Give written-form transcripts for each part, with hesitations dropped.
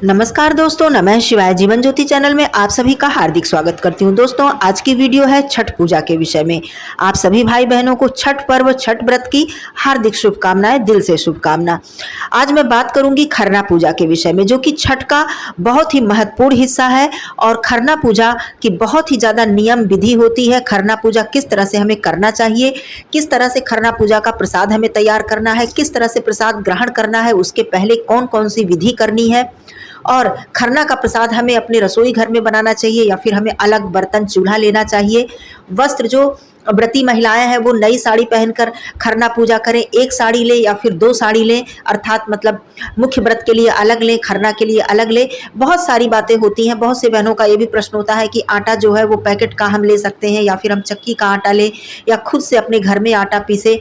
नमस्कार दोस्तों, नमः शिवाय। जीवन ज्योति चैनल में आप सभी का हार्दिक स्वागत करती हूँ। दोस्तों, आज की वीडियो है छठ पूजा के विषय में। आप सभी भाई बहनों को छठ पर्व, छठ व्रत की हार्दिक शुभकामनाएं, दिल से शुभकामना। आज मैं बात करूंगी खरना पूजा के विषय में, जो कि छठ का बहुत ही महत्वपूर्ण हिस्सा है और खरना पूजा की बहुत ही ज्यादा नियम विधि होती है। खरना पूजा किस तरह से हमें करना चाहिए, किस तरह से खरना पूजा का प्रसाद हमें तैयार करना है, किस तरह से प्रसाद ग्रहण करना है, उसके पहले कौन कौन सी विधि करनी है, और खरना का प्रसाद हमें अपने रसोई घर में बनाना चाहिए या फिर हमें अलग बर्तन चूल्हा लेना चाहिए। वस्त्र जो व्रती महिलाएं हैं वो नई साड़ी पहनकर खरना पूजा करें, एक साड़ी लें या फिर दो साड़ी लें, अर्थात मतलब मुख्य व्रत के लिए अलग लें, खरना के लिए अलग लें। बहुत सारी बातें होती हैं। बहुत से बहनों का ये भी प्रश्न होता है कि आटा जो है वो पैकेट का हम ले सकते हैं या फिर हम चक्की का आटा लें या खुद से अपने घर में आटा पीसे।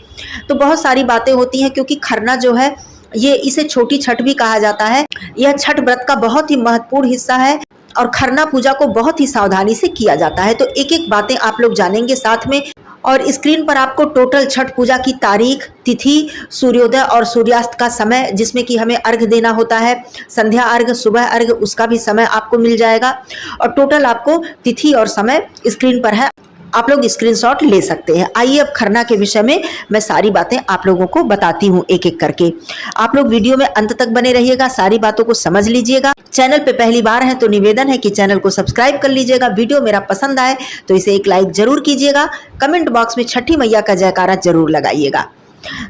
तो बहुत सारी बातें होती हैं, क्योंकि खरना जो है ये इसे छोटी छठ भी कहा जाता है। यह छठ व्रत का बहुत ही महत्वपूर्ण हिस्सा है और खरना पूजा को बहुत ही सावधानी से किया जाता है। तो एक एक बातें आप लोग जानेंगे साथ में। और स्क्रीन पर आपको टोटल छठ पूजा की तारीख, तिथि, सूर्योदय और सूर्यास्त का समय, जिसमें कि हमें अर्घ देना होता है, संध्या अर्घ, सुबह अर्घ, उसका भी समय आपको मिल जाएगा। और टोटल आपको तिथि और समय स्क्रीन पर है, आप लोग स्क्रीनशॉट ले सकते हैं। आइए अब खरना के विषय में मैं सारी बातें आप लोगों को बताती हूँ एक एक करके। आप लोग वीडियो में अंत तक बने रहिएगा, सारी बातों को समझ लीजिएगा। चैनल पे पहली बार है तो निवेदन है कि चैनल को सब्सक्राइब कर लीजिएगा। वीडियो मेरा पसंद आए तो इसे एक लाइक जरूर कीजिएगा। कमेंट बॉक्स में छठी मैया का जयकारा जरूर लगाइएगा।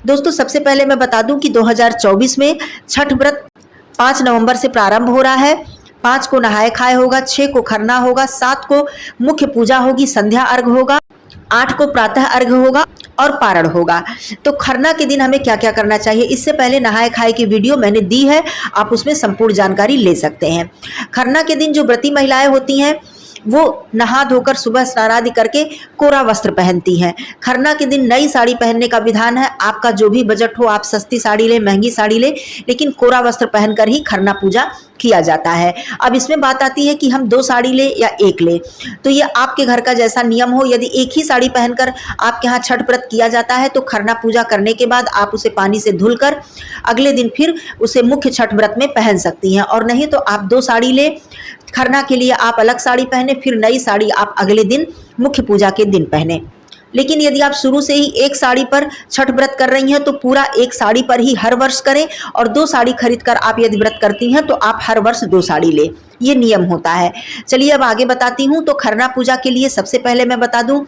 दोस्तों, सबसे पहले मैं बता दूं कि 2024 में छठ व्रत 5 नवंबर से प्रारंभ हो रहा है। 5 को नहाए खाए होगा, 6 को खरना होगा, 7 को मुख्य पूजा होगी, संध्या अर्घ होगा, 8 को प्रातः अर्घ होगा और पारण होगा। तो खरना के दिन हमें क्या क्या करना चाहिए, इससे पहले नहाए खाए की वीडियो मैंने दी है, आप उसमें संपूर्ण जानकारी ले सकते हैं। खरना के दिन जो व्रती महिलाएं होती हैं वो नहा धोकर सुबह स्नान आदि करके कोरा वस्त्र पहनती हैं। खरना के दिन नई साड़ी पहनने का विधान है। आपका जो भी बजट हो, आप सस्ती साड़ी ले, महंगी साड़ी ले, लेकिन कोरा वस्त्र पहनकर ही खरना पूजा किया जाता है। अब इसमें बात आती है कि हम 2 साड़ी ले या 1 ले, तो ये आपके घर का जैसा नियम हो। यदि एक ही साड़ी पहनकर आपके यहाँ छठ व्रत किया जाता है तो खरना पूजा करने के बाद आप उसे पानी से धुलकर अगले दिन फिर उसे मुख्य छठ व्रत में पहन सकती हैं। और नहीं तो आप 2 साड़ी ले, खरना के लिए आप अलग साड़ी पहने, फिर नई साड़ी आप अगले दिन मुख्य पूजा के दिन पहने। लेकिन यदि आप शुरू से ही एक साड़ी पर छठ व्रत कर रही हैं तो पूरा एक साड़ी पर ही हर वर्ष करें, और 2 साड़ी खरीद कर आप यदि व्रत करती हैं तो आप हर वर्ष 2 साड़ी लें। ये नियम होता है। चलिए अब आगे बताती हूँ। तो खरना पूजा के लिए सबसे पहले मैं बता दूं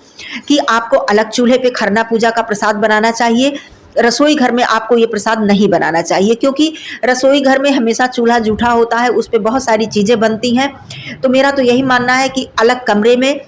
कि आपको अलग चूल्हे पे खरना पूजा का प्रसाद बनाना चाहिए। रसोई घर में आपको ये प्रसाद नहीं बनाना चाहिए, क्योंकि रसोई घर में हमेशा चूल्हा जूठा होता है, उस पर बहुत सारी चीज़ें बनती हैं। तो मेरा तो यही मानना है कि अलग कमरे में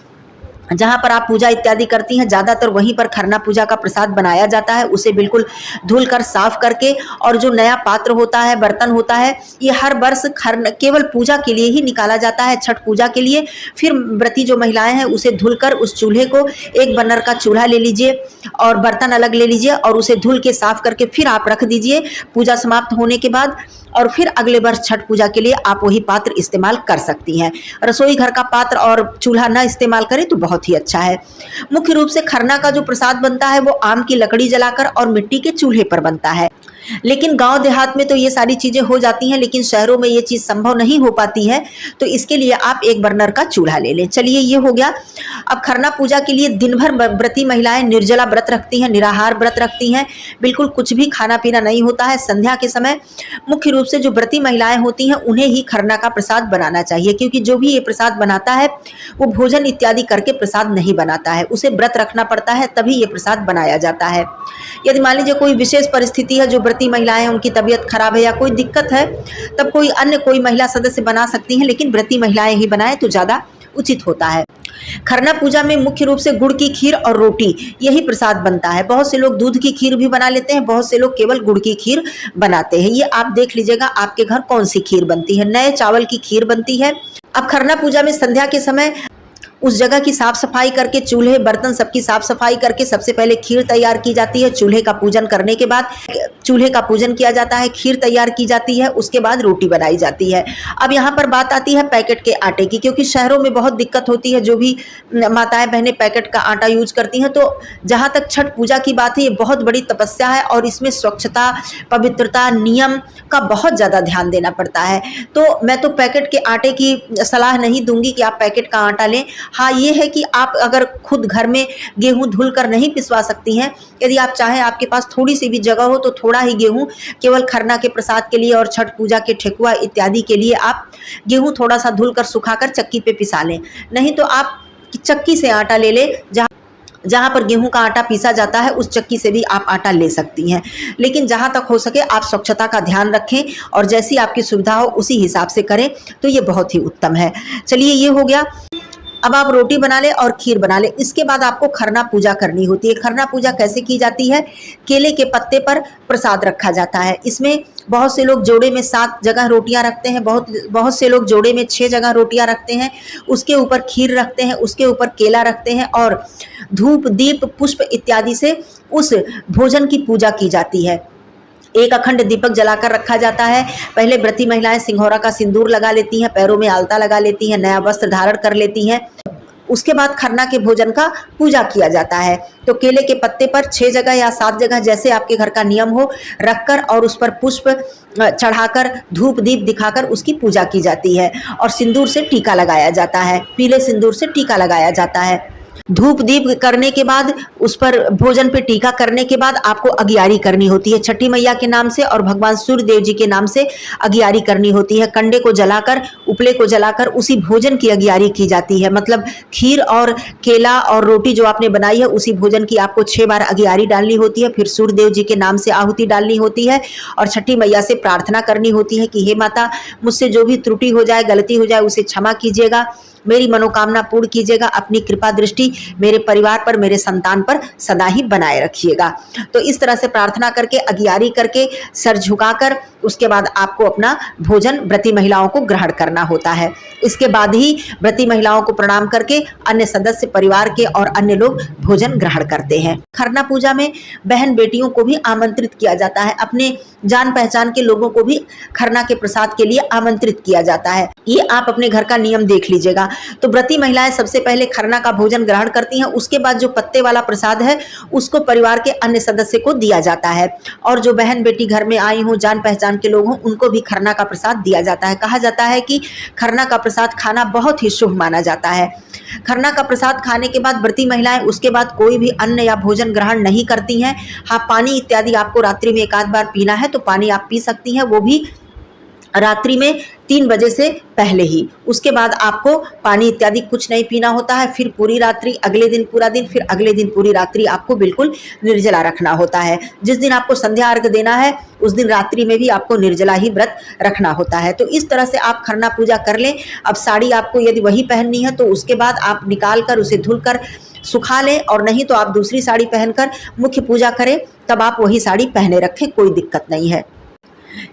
जहाँ पर आप पूजा इत्यादि करती हैं, ज़्यादातर वहीं पर खरना पूजा का प्रसाद बनाया जाता है। उसे बिल्कुल धुल कर साफ करके, और जो नया पात्र होता है, बर्तन होता है, ये हर वर्ष केवल पूजा के लिए ही निकाला जाता है, छठ पूजा के लिए। फिर व्रती जो महिलाएं हैं उसे धुलकर उस चूल्हे को, एक बर्नर का चूल्हा ले लीजिए और बर्तन अलग ले लीजिए और उसे धुल के साफ करके फिर आप रख दीजिए पूजा समाप्त होने के बाद। और फिर अगले वर्ष छठ पूजा के लिए आप वही पात्र इस्तेमाल कर सकती हैं। रसोई घर का पात्र और चूल्हा न इस्तेमाल करें तो बहुत ही अच्छा है। मुख्य रूप से खरना का जो प्रसाद बनता है वो आम की लकड़ी जलाकर और मिट्टी के चूल्हे पर बनता है। लेकिन गांव देहात में तो ये सारी चीजें हो जाती हैं, लेकिन शहरों में ये चीज संभव नहीं हो पाती है, तो इसके लिए आप एक बर्नर का चूल्हा ले लें। चलिए, ये हो गया। अब खरना पूजा के लिए दिन भर व्रती महिलाएं निर्जला व्रत रखती हैं, निराहार व्रत रखती हैं, बिल्कुल कुछ भी खाना पीना नहीं होता है। संध्या के समय मुख्य रूप से जो व्रती महिलाएं होती हैं उन्हें ही खरना का प्रसाद बनाना चाहिए, क्योंकि जो भी ये प्रसाद बनाता है वो भोजन इत्यादि करके प्रसाद नहीं बनाता है, उसे व्रत रखना पड़ता है, तभी ये प्रसाद बनाया जाता है। यदि मान लीजिए कोई विशेष परिस्थिति है, जो व्रती महिलाएं, उनकी तबीयत खराब है या कोई दिक्कत है, तब कोई महिला सदस्य बना सकती हैं, लेकिन व्रती महिलाएं ही बनाएं तो ज़्यादा उचित होता है। खरना पूजा में मुख्य रूप से गुड़ की खीर और रोटी यही प्रसाद बनता है। बहुत से लोग दूध की खीर भी बना लेते हैं, बहुत से लोग केवल गुड़ की खीर बनाते हैं। ये आप देख लीजिएगा आपके घर कौन सी खीर बनती है। नए चावल की खीर बनती है। अब खरना पूजा में संध्या के समय उस जगह की साफ सफाई करके, चूल्हे बर्तन सबकी साफ सफाई करके सबसे पहले खीर तैयार की जाती है। चूल्हे का पूजन करने के बाद चूल्हे का पूजन किया जाता है, खीर तैयार की जाती है, उसके बाद रोटी बनाई जाती है। अब यहाँ पर बात आती है पैकेट के आटे की, क्योंकि शहरों में बहुत दिक्कत होती है, जो भी माताएं बहनें पैकेट का आटा यूज करती हैं। तो जहाँ तक छठ पूजा की बात है, ये बहुत बड़ी तपस्या है और इसमें स्वच्छता, पवित्रता, नियम का बहुत ज़्यादा ध्यान देना पड़ता है। तो मैं तो पैकेट के आटे की सलाह नहीं दूंगी कि आप पैकेट का आटा लें। हाँ, ये है कि आप अगर खुद घर में गेहूं धुल कर नहीं पिसवा सकती हैं, यदि आप चाहें, आपके पास थोड़ी सी भी जगह हो, तो थोड़ा ही गेहूं केवल खरना के प्रसाद के लिए और छठ पूजा के ठेकुआ इत्यादि के लिए आप गेहूं थोड़ा सा धुलकर सुखाकर चक्की पे पिसा लें। नहीं तो आप चक्की से आटा ले लें, जहाँ पर गेहूं का आटा पीसा जाता है उस चक्की से भी आप आटा ले सकती हैं। लेकिन जहाँ तक हो सके आप स्वच्छता का ध्यान रखें और जैसी आपकी सुविधा हो उसी हिसाब से करें, तो ये बहुत ही उत्तम है। चलिए, ये हो गया। अब आप रोटी बना लें और खीर बना लें। इसके बाद आपको खरना पूजा करनी होती है। खरना पूजा कैसे की जाती है? केले के पत्ते पर प्रसाद रखा जाता है। इसमें बहुत से लोग जोड़े में 7 जगह रोटियां रखते हैं, बहुत से लोग जोड़े में 6 जगह रोटियां रखते हैं। उसके ऊपर खीर रखते हैं, उसके ऊपर केला रखते हैं और धूप, दीप, पुष्प इत्यादि से उस भोजन की पूजा की जाती है। एक अखंड दीपक जलाकर रखा जाता है। पहले व्रती महिलाएं सिंघोरा का सिंदूर लगा लेती हैं, पैरों में आलता लगा लेती हैं, नया वस्त्र धारण कर लेती हैं। उसके बाद खरना के भोजन का पूजा किया जाता है। तो केले के पत्ते पर 6 जगह या 7 जगह, जैसे आपके घर का नियम हो, रखकर और उस पर पुष्प चढ़ाकर, धूप दीप दिखाकर उसकी पूजा की जाती है और सिंदूर से टीका लगाया जाता है। पीले सिंदूर से टीका लगाया जाता है। धूप दीप करने के बाद, उस पर भोजन पे टीका करने के बाद आपको अगियारी करनी होती है। छठी मैया के नाम से और भगवान सूर्य देव जी के नाम से अगियारी करनी होती है। कंडे को जलाकर, उपले को जलाकर उसी भोजन की अगियारी की जाती है। मतलब खीर और केला और रोटी जो आपने बनाई है, उसी भोजन की आपको 6 बार अगियारी डालनी होती है। फिर सूर्य देव जी के नाम से आहुति डालनी होती है और छठी मैया से प्रार्थना करनी होती है कि हे माता, मुझसे जो भी त्रुटि हो जाए, गलती हो जाए, उसे क्षमा कीजिएगा, मेरी मनोकामना पूर्ण कीजिएगा, अपनी कृपा दृष्टि मेरे परिवार पर, मेरे संतान पर सदा ही बनाए रखिएगा। तो इस तरह से प्रार्थना करके, अगियारी करके, सर झुकाकर, उसके बाद आपको अपना भोजन व्रती महिलाओं को ग्रहण करना होता है। इसके बाद ही व्रती महिलाओं को प्रणाम करके अन्य सदस्य परिवार के और अन्य लोग भोजन ग्रहण करते हैं। खरना पूजा में बहन बेटियों को भी आमंत्रित किया जाता है। अपने जान पहचान के लोगों को भी खरना के प्रसाद के लिए आमंत्रित किया जाता है। ये आप अपने घर का नियम देख लीजिएगा। तो व्रती महिलाएं सबसे पहले खरना का भोजन ग्रहण करती हैं। उसके बाद जो पत्ते वाला प्रसाद है उसको परिवार के अन्य सदस्य को दिया जाता है और जो बहन बेटी घर में आई हों, जान पहचान के लोग हों, उनको भी खरना का प्रसाद दिया जाता है। कहा जाता है कि खरना का प्रसाद खाना बहुत ही शुभ माना जाता है। खरना का प्रसाद खाने के बाद व्रती महिलाएं उसके बाद कोई भी अन्न या भोजन ग्रहण नहीं करती हैं। हाँ, पानी इत्यादि आपको रात्रि में 1 आध बार पीना है तो पानी आप पी सकती हैं, वो भी रात्रि में 3 बजे से पहले ही। उसके बाद आपको पानी इत्यादि कुछ नहीं पीना होता है। फिर पूरी रात्रि, अगले दिन पूरा दिन, फिर अगले दिन पूरी रात्रि आपको बिल्कुल निर्जला रखना होता है। जिस दिन आपको संध्या अर्घ देना है उस दिन रात्रि में भी आपको निर्जला ही व्रत रखना होता है। तो इस तरह से आप खरना पूजा कर लें। अब साड़ी आपको यदि वही पहननी है तो उसके बाद आप निकाल कर उसे धुलकर सुखा लें, और नहीं तो आप दूसरी साड़ी पहनकर मुख्य पूजा करें, तब आप वही साड़ी पहने रखें, कोई दिक्कत नहीं है।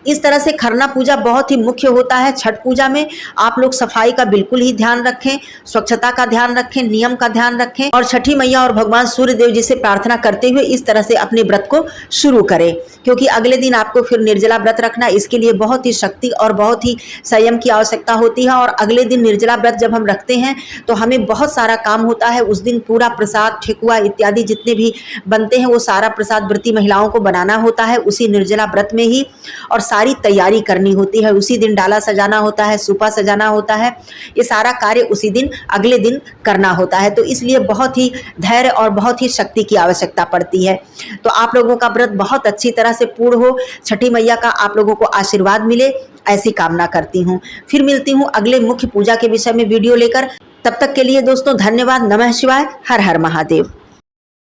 इस तरह से खरना पूजा बहुत ही मुख्य होता है। छठ पूजा में आप लोग सफाई का बिल्कुल ही ध्यान रखें, स्वच्छता का ध्यान रखें, नियम का ध्यान रखें और छठी मैया और भगवान सूर्य देव जी से प्रार्थना करते हुए इस तरह से अपने व्रत को शुरू करें, क्योंकि अगले दिन आपको फिर निर्जला व्रत रखना, इसके लिए बहुत ही शक्ति और बहुत ही संयम की आवश्यकता होती है। और अगले दिन निर्जला व्रत जब हम रखते हैं तो हमें बहुत सारा काम होता है। उस दिन पूरा प्रसाद, ठेकुआ इत्यादि जितने भी बनते हैं वो सारा प्रसाद व्रती महिलाओं को बनाना होता है उसी निर्जला व्रत में ही, और सारी तैयारी करनी होती है। उसी दिन डाला सजाना होता है, सूपा सजाना होता है, ये सारा कार्य उसी दिन अगले दिन करना होता है। तो इसलिए बहुत ही धैर्य और बहुत ही शक्ति की आवश्यकता पड़ती है। तो आप लोगों का व्रत बहुत अच्छी तरह से पूर्ण हो, छठी मैया का आप लोगों को आशीर्वाद मिले, ऐसी कामना करती हूँ। फिर मिलती हूँ अगले मुख्य पूजा के विषय में वीडियो लेकर। तब तक के लिए दोस्तों धन्यवाद। नमः शिवाय। हर हर महादेव।